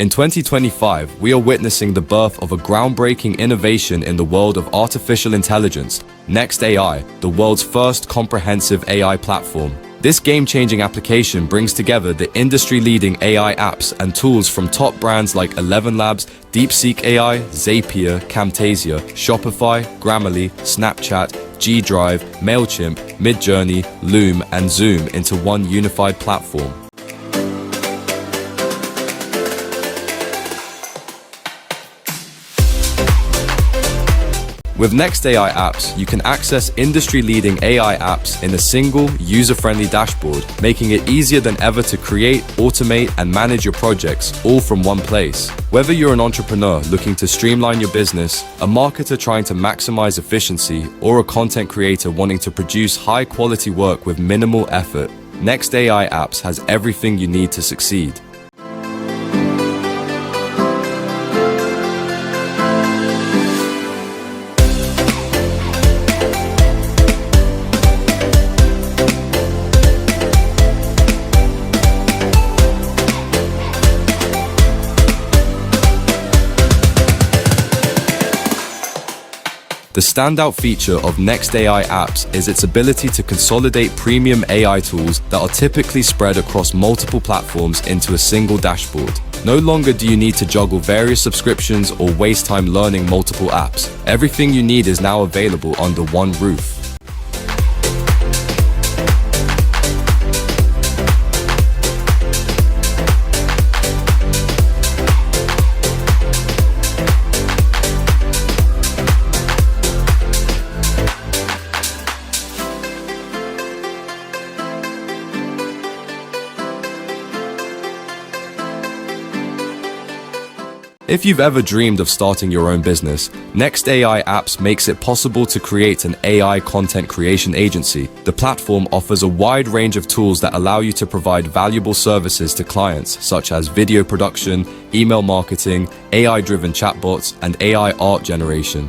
In 2025, we are witnessing the birth of a groundbreaking innovation in the world of artificial intelligence, NextAI, the world's first comprehensive AI platform. This game-changing application brings together the industry-leading AI apps and tools from top brands like ElevenLabs, DeepSeek AI, Zapier, Camtasia, Shopify, Grammarly, Snapchat, G-Drive, MailChimp, MidJourney, Loom, and Zoom into one unified platform. With NextAI apps, you can access industry-leading AI apps in a single, user-friendly dashboard, making it easier than ever to create, automate, and manage your projects, all from one place. Whether you're an entrepreneur looking to streamline your business, a marketer trying to maximize efficiency, or a content creator wanting to produce high-quality work with minimal effort, NextAI apps has everything you need to succeed. The standout feature of NextAI apps is its ability to consolidate premium AI tools that are typically spread across multiple platforms into a single dashboard. No longer do you need to juggle various subscriptions or waste time learning multiple apps. Everything you need is now available under one roof. If you've ever dreamed of starting your own business, NextAI apps makes it possible to create an AI content creation agency. The platform offers a wide range of tools that allow you to provide valuable services to clients, such as video production, email marketing, AI-driven chatbots, and AI art generation.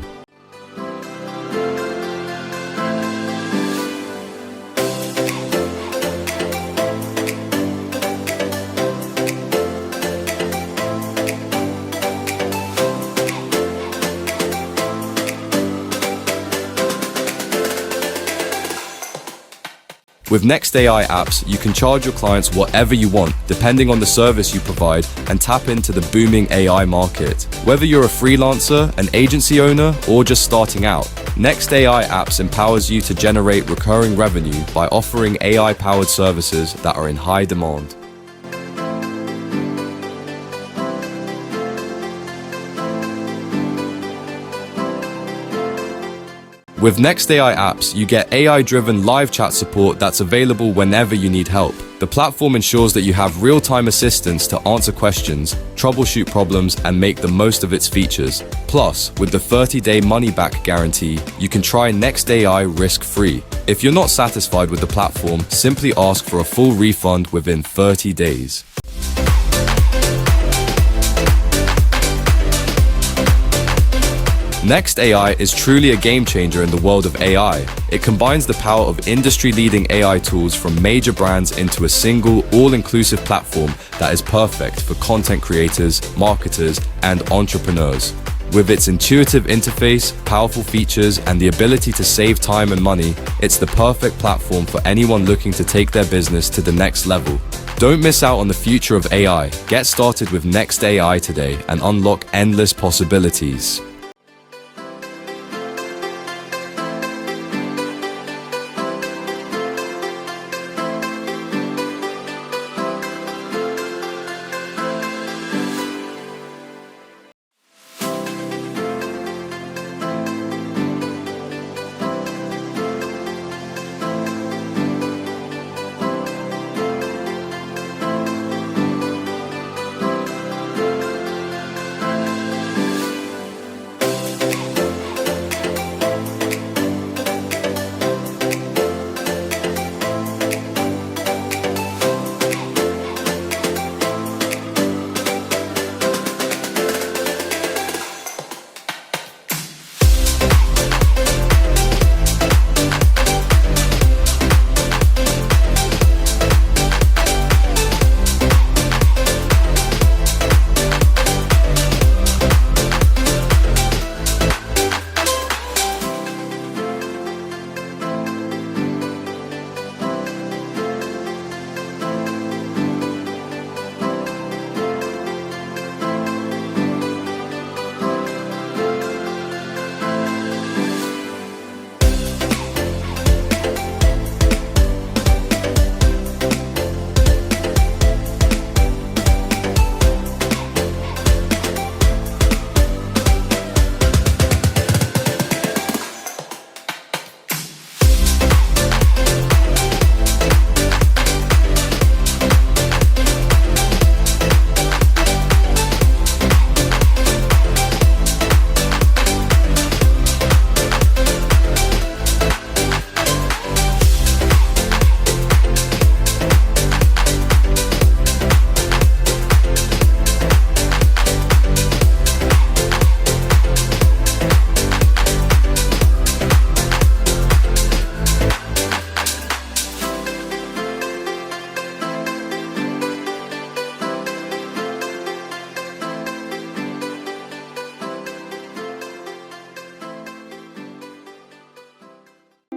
With NextAI apps, you can charge your clients whatever you want, depending on the service you provide, and tap into the booming AI market. Whether you're a freelancer, an agency owner, or just starting out, NextAI apps empowers you to generate recurring revenue by offering AI-powered services that are in high demand. With NextAI apps, you get AI-driven live chat support that's available whenever you need help. The platform ensures that you have real-time assistance to answer questions, troubleshoot problems, and make the most of its features. Plus, with the 30-day money-back guarantee, you can try NextAI risk-free. If you're not satisfied with the platform, simply ask for a full refund within 30 days. NextAI is truly a game-changer in the world of AI. It combines the power of industry-leading AI tools from major brands into a single, all-inclusive platform that is perfect for content creators, marketers, and entrepreneurs. With its intuitive interface, powerful features, and the ability to save time and money, it's the perfect platform for anyone looking to take their business to the next level. Don't miss out on the future of AI. Get started with NextAI today and unlock endless possibilities.